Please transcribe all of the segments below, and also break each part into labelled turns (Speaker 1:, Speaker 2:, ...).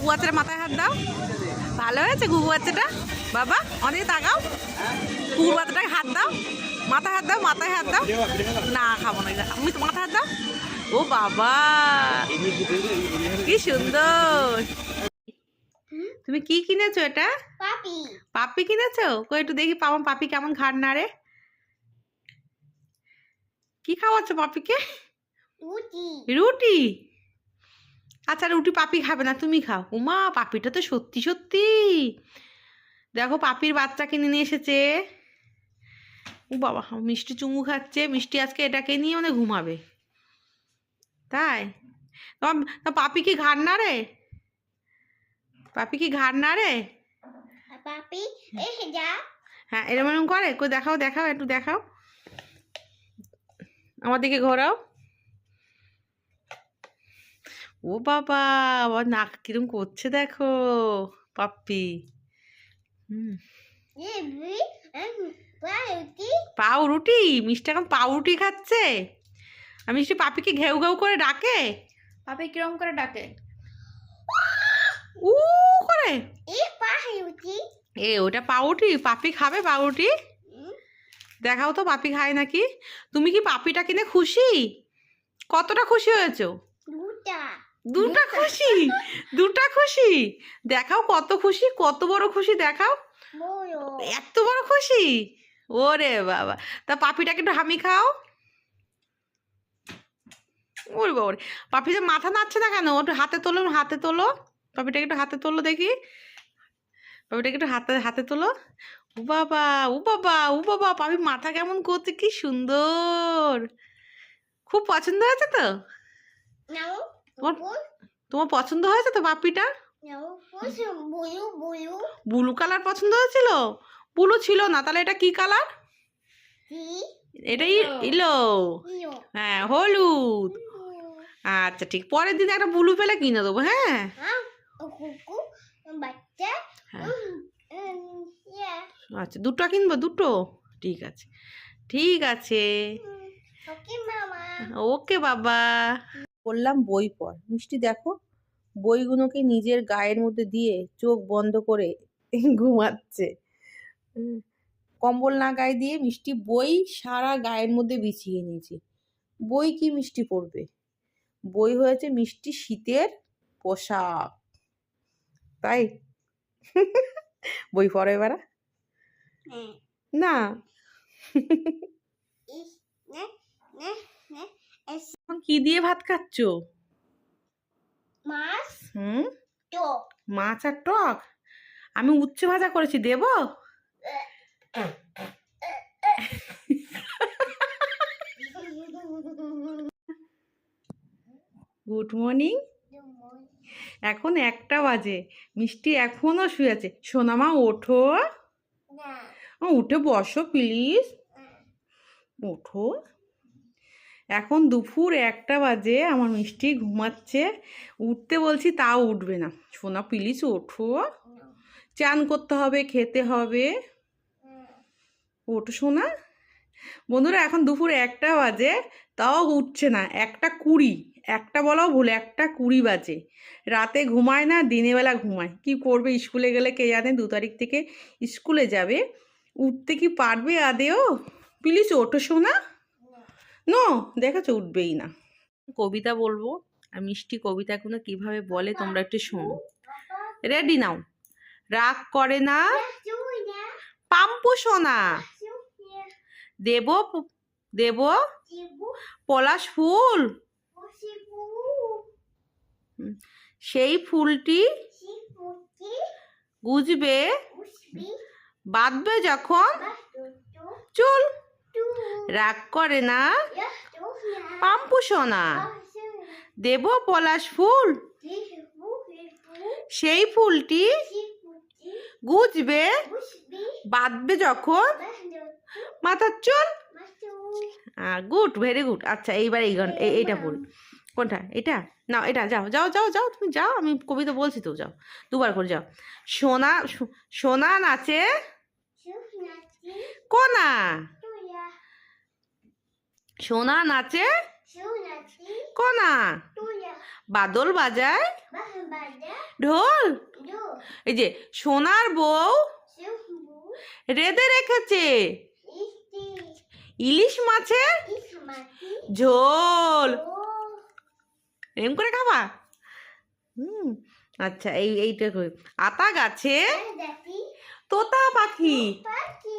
Speaker 1: গুগু বাচ্চাটা মাথায় হাত দাও। ভালো হয়েছে গুগু বাচ্চাটা বাবা, অনেক তাকাও। গুগু বাচ্চাটাকে হাত দাও, মাথায় হাত দাও, মাথায় হাত দাও। না খাবো না, আমি তো মাথায় হাত দাও। ও বাবা কি সুন্দর। তুমি কি কিনেছো? এটা
Speaker 2: পাপি।
Speaker 1: পাপি কিনেছো? কই একটু দেখি পাবো পাপি কেমন ঘাড় নাড়ে। কি খাওয়াচ্ছ পাপিকে?
Speaker 2: রুটি।
Speaker 1: রুটি? আচ্ছা রুটি পাপি খাবে না, তুমি খাও। উমা পাপিটা তো সত্যি সত্যি, দেখো পাপির বাচ্চা কিনে নিয়ে এসেছে। ও বাবা মিষ্টি চুমু খাচ্ছে। মিষ্টি আজকে এটাকে নিয়ে মানে ঘুমাবে, তাই? পাপি কি ঘাড় নাড়ে? পাপি কি ঘাড় নাড়ে?
Speaker 2: পাপি এই যা।
Speaker 1: হ্যাঁ এরম এরম করে। কই দেখাও, দেখাও একটু দেখাও, আমার দিকে ঘোরাও। ও বাবা আবার নাক কিরম করছে দেখো পাপ্পি। পাউরুটি? মিষ্টি এখন পাউরুটি খাচ্ছে। আর মিষ্টি পাপিকে ঘেউ ঘেউ করে ডাকে।
Speaker 3: পাপি কিরম করে ডাকে?
Speaker 1: উ করে।
Speaker 2: এই
Speaker 1: ওটা পাউরুটি? পাপি খাবে পাউরুটি? দেখাও তো পাপি খায় নাকি। তুমি কি পাপিটা কিনে খুশি? কতটা খুশি হয়েছো? দুটা খুশি? দুটা খুশি? দেখাও কত খুশি, কত বড় খুশি দেখাও। এত বড় খুশি? ওরে বাবা, তা পাপিটাকে একটু হামি খাও। ওরে বাবা, পাপি যে মাথা নাড়ছে না কেন? একটু হাতে তোলো, হাতে তোলো। পাপিটাকে একটু হাতে তোলো দেখি। পাপিটাকে একটু হাতে হাতে তোলো। ও বাবা ও বাবা ও বাবা, পাপি মাথা কেমন করছে, কি সুন্দর। খুব পছন্দ হয়েছে তো? তোমার পছন্দ হয়েছে তো পাপিটা? ব্লু কালার পছন্দ হয়েছিল? ব্লু ছিল না, তাহলে এটা কি কালার? এটা ইলো। হ্যাঁ হলুদ। আচ্ছা ঠিক, পরের দিন একটা ব্লু পেলে কিনে দেবো। হ্যাঁ আচ্ছা দুটো কিনবো, দুটো? ঠিক আছে ঠিক আছে। ওকে বাবা। বললাম বই পড়। মিষ্টি দেখো বইগুলোকে নিজের গায়ের মধ্যে দিয়ে চোখ বন্ধ করে ঘুমাচ্ছে। কম্বল না গায়ে দিয়ে মিষ্টি বই সারা গায়ের মধ্যে বিছিয়ে নিয়েছে। বই কি মিষ্টি পড়বে? বই হয়েছে মিষ্টি শীতের পোশাক, তাই? বই পড়ো এবার না? এখন কি দিয়ে ভাত খাচ্ছ?
Speaker 2: মাছ।
Speaker 1: মাছ আর টক। আমি উচ্ছে ভাজা করেছি, দেবো? Good morning. এখন 1টা বাজে, মিষ্টি এখনো শুয়ে আছে। সোনামা ওঠো, উঠে বসো প্লিজ, ওঠো। এখন দুপুর 1টা বাজে, আমার মিষ্টি ঘুমাচ্ছে। উঠতে বলছি তাও উঠবে না। সোনা প্লিজ ওঠো, চান করতে হবে, খেতে হবে, ওঠো সোনা। বন্ধুরা এখন দুপুর 1টা বাজে, তাও উঠছে না। 1:20, 1টা বলাও ভুল, 1:20 বাজে। রাতে ঘুমায় না, দিনের বেলা ঘুমায়। কি করবে? স্কুলে গেলে কে জানে, 2 তারিখ থেকে স্কুলে যাবে। উঠতে কি পারবে আদেও? প্লিজ ওঠো সোনা। নো, দেখেছো উঠবেই না। কবিতা বলবো, আর মিষ্টি কবিতাগুলো কিভাবে বলে তোমরা একটু শোনো। রেডি নাও। রাগ করে না পাম্পু সোনা, দেব দেব পলাশ ফুল, সেই ফুলটি গুজবে বাঁধবে যখন চুল। রাগ করে না পাম্পু সোনা, দেব পলাশ ফুল, সেই ফুলটি গুজবে বাঁধবে যখন মাথার চুল। Good, very good. আচ্ছা এইবার এইটা বল। কোনটা? এটা না, এটা যাও যাও যাও যাও, তুমি যাও, আমি কবিতা বলছি তো, যাও 2বার করে যাও। সোনা সোনা নাচে কোনা, সোনা নাচে
Speaker 2: Sunati.
Speaker 1: কোনা
Speaker 2: Tuya.
Speaker 1: বাদল বাজায়
Speaker 2: Bahbada.
Speaker 1: ঢোল।
Speaker 2: Do.
Speaker 1: এই যে সোনার বউ
Speaker 2: Sumbu.
Speaker 1: রেঁধে রেখেছে
Speaker 2: Isti.
Speaker 1: ইলিশ মাছের
Speaker 2: Ismati.
Speaker 1: ঝোল।
Speaker 2: Oh.
Speaker 1: এরকম করে খাবা? আচ্ছা এইটা কই আতা গাছে
Speaker 2: Dati.
Speaker 1: তোতা পাখি
Speaker 2: Pati.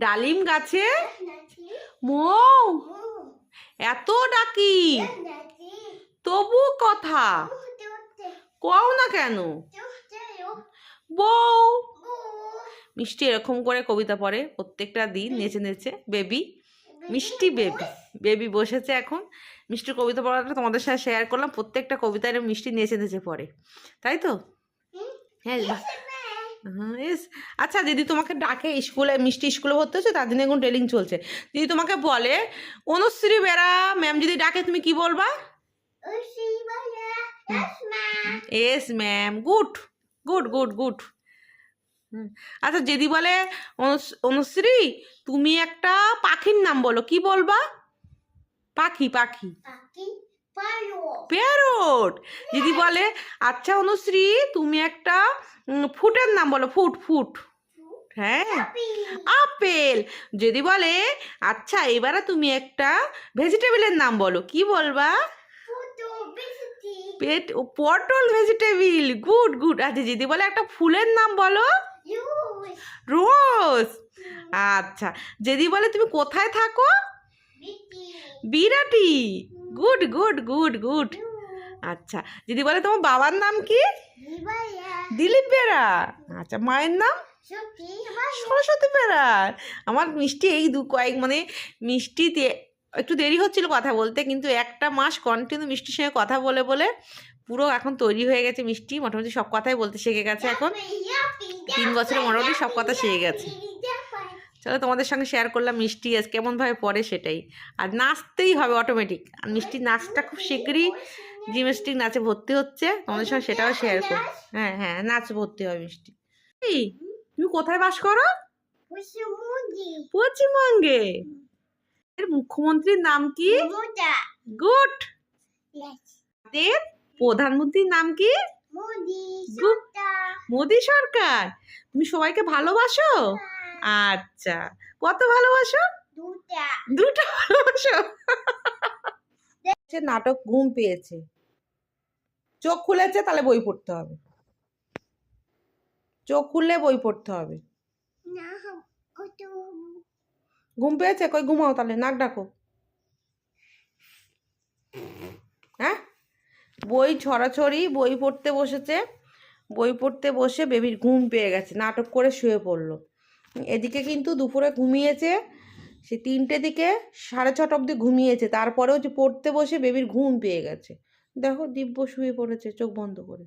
Speaker 1: ডালিম গাছে
Speaker 2: Nati.
Speaker 1: মৌ
Speaker 2: Mu.
Speaker 1: এত ডাকি
Speaker 2: Nati.
Speaker 1: তবু কথা
Speaker 2: Tutte.
Speaker 1: কও না কেন
Speaker 2: Tutte.
Speaker 1: বউ।
Speaker 2: Bo.
Speaker 1: মিষ্টি এরকম করে কবিতা পড়ে প্রত্যেকটা দিন নেচে নেচে বেবি মিষ্টি বেবি বসেছে এখন। মিষ্টির কবিতা পড়াটা তোমাদের সাথে শেয়ার করলাম। প্রত্যেকটা কবিতায় মিষ্টি নেচে নেচে পড়ে, তাই তো? হ্যাঁ হ্যাঁ এস। আচ্ছা দিদি তোমাকে ডাকে স্কুলে, মিষ্টি স্কুলে ভর্তি হচ্ছে, তার জন্য এখন ট্রেনিং চলছে। দিদি তোমাকে বলে অনুশ্রী বেরা ম্যাম যদি ডাকে তুমি কি বলবা?
Speaker 2: Usibaya. Esma.
Speaker 1: S ma'am. Good good good good. আচ্ছা দিদি বলে অনুশ্রী তুমি একটা পাখির নাম বলো, কি বলবা? পাখি পাখি
Speaker 2: Paki. Palo.
Speaker 1: প্যারট। দিদি বলে আচ্ছা অনুশ্রী তুমি একটা ফুটের নাম বলো, ফুট ফুট। হ্যাঁ
Speaker 2: Tapi.
Speaker 1: আপেল। যদি বলে আচ্ছা এবারে তুমি একটা ভেজিটেবলের নাম বলো, কি বলবা?
Speaker 2: Foto. Bisiti.
Speaker 1: পটল ভেজিটেবল। Good good. আচ্ছা যদি বলে একটা ফুলের নাম বলো,
Speaker 2: Yus.
Speaker 1: রোজ। আচ্ছা যদি বলে তুমি কোথায় থাকো,
Speaker 2: Biti.
Speaker 1: Birati. Good good good good.
Speaker 2: Yu.
Speaker 1: আচ্ছা যদি বলে তোমার বাবার নাম কি,
Speaker 2: Libaya.
Speaker 1: দিলীপ বেরা। আচ্ছা মায়ের নাম
Speaker 2: Suki. Baya.
Speaker 1: সরস্বতী বেরা। আমার মিষ্টি এই কয়েক মানে মিষ্টিতে একটু দেরি হচ্ছিল কথা বলতে, কিন্তু একটা মাস কন্টিনিউ মিষ্টির সঙ্গে কথা বলে বলে পুরো এখন তৈরি হয়ে গেছে। মিষ্টি মোটামুটি সব কথাই বলতে শিখে গেছে এখন। 3 বছরে মোটামুটি সব কথা শিখে গেছে। চলো তোমাদের সঙ্গে শেয়ার করলাম মিষ্টি আজ কেমনভাবে পড়ে সেটাই। আর নাচতেই হবে অটোমেটিক। আর মিষ্টির নাচটা খুব শীঘ্রই জিমন্যাস্টিক নাচে ভর্তি হচ্ছে, তোমাদের সঙ্গে সেটাও শেয়ার করব। হ্যাঁ হ্যাঁ নাচ ভর্তি হবে মিষ্টি। এই, তুমি কোথায় বাস করো?
Speaker 2: Usumugi.
Speaker 1: পশ্চিমবঙ্গে। এর মুখ্যমন্ত্রীর নাম কি?
Speaker 2: Muda.
Speaker 1: গুড।
Speaker 2: Yes.
Speaker 1: এর প্রধানমন্ত্রীর নাম কি?
Speaker 2: Mudi.
Speaker 1: Good.
Speaker 2: Sota.
Speaker 1: মোদি সরকার। তুমি সবাইকে ভালোবাসো? আচ্ছা কত ভালোবাসো?
Speaker 2: Duta.
Speaker 1: দুটো ভালোবাসো। নাটক ঘুম পেয়েছে, চোখ খুলেছে, তাহলে বই পড়তে হবে। চোখ খুললে বই পড়তে হবে।
Speaker 2: Nah. Kutu.
Speaker 1: ঘুম পেয়েছে, কই ঘুমাও তাহলে, নাক ডাকো। হ্যাঁ বই ছড়াছড়ি, বই পড়তে বসেছে। বই পড়তে বসে বেবির ঘুম পেয়ে গেছে, নাটক করে শুয়ে পড়লো। এদিকে কিন্তু দুপুরে ঘুমিয়েছে, সে 3টে দিকে 6:30 অবধি ঘুমিয়েছে, তারপরেও যে পড়তে বসে বেবির ঘুম পেয়ে গেছে। দেখো দিব্য শুয়ে পড়েছে চোখ বন্ধ করে।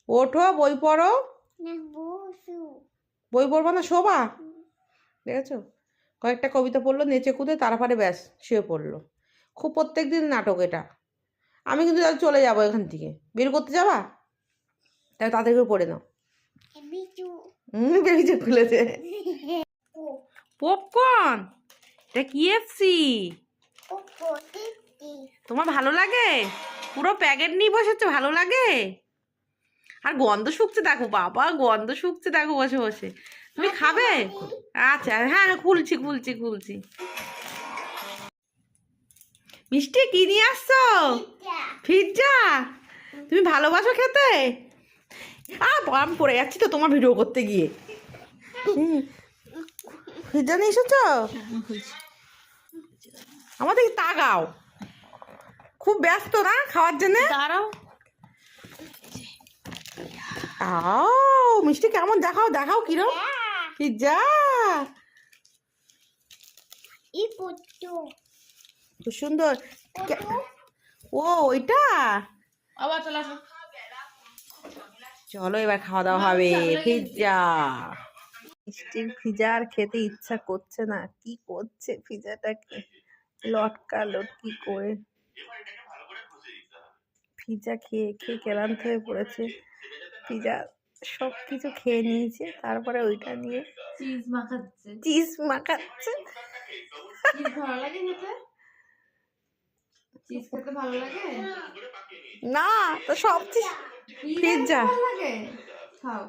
Speaker 1: ওঠো বই পড়ো।
Speaker 2: Nah. Busu.
Speaker 1: বই পড়বো না, শোবা। দেখেছো কয়েকটা কবিতা পড়লো, নেচে কুদে, তারপরে ব্যাস শুয়ে পড়লো। খুব প্রত্যেকদিন নাটক এটা। আমি কিন্তু চলে যাবো এখান থেকে। বের করতে যাবা? তাহলে তাড়াতাড়ি করে পড়ে নাও।
Speaker 2: Bisu.
Speaker 1: বেবি চোখ খুলেছে।
Speaker 2: Oh.
Speaker 1: পপকর্ন, এটা KFC।
Speaker 2: Opo. Titi.
Speaker 1: তোমার ভালো লাগে? পুরো প্যাকেট নিয়ে বসেছো, ভালো লাগে? আর গন্ধ শুকছে দেখো, বাবা গন্ধ শুকছে দেখো বসে বসে। তুমি খাবে? আচ্ছা হ্যাঁ হ্যাঁ খুলছি খুলছি খুলছি। মিষ্টি কি নিয়ে আসছো?
Speaker 2: Pizza.
Speaker 1: পিৎজা। তুমি ভালোবাসো খেতে? আমি পড়ে যাচ্ছি তো তোমার ভিডিও করতে গিয়ে। পিৎজা নিয়ে এসেছো? আমাদের তাকাও, খুব ব্যস্ত না খাওয়ার জন্য?
Speaker 3: দাঁড়াও।
Speaker 1: মিষ্টি কেমন দেখাও, দেখাও কিরম পিৎজা।
Speaker 2: Iputu.
Speaker 1: খুব সুন্দর।
Speaker 2: Putu.
Speaker 1: ও ওইটা।
Speaker 3: আবার চলে আসো।
Speaker 1: চলো এবার খাওয়া দাওয়া হবে। পিৎজা। মিষ্টির পিৎজা আর খেতে ইচ্ছা করছে না, কি করছে পিৎজাটাকে লটকা লটকি করে। পিৎজা খেয়ে খেয়ে ক্লান্ত হয়ে পড়েছে। পিৎজা সব কিছু খেয়ে নিয়েছে, তারপরে ওইটা নিয়ে
Speaker 3: চিজ মাখাচ্ছে।
Speaker 1: চিজ মাখাচ্ছে।
Speaker 3: চিজ ভালো লাগে খেতে? চিজ খেতে ভালো লাগে?
Speaker 1: না তো সব পিৎজা
Speaker 3: ভালো লাগে? খাও।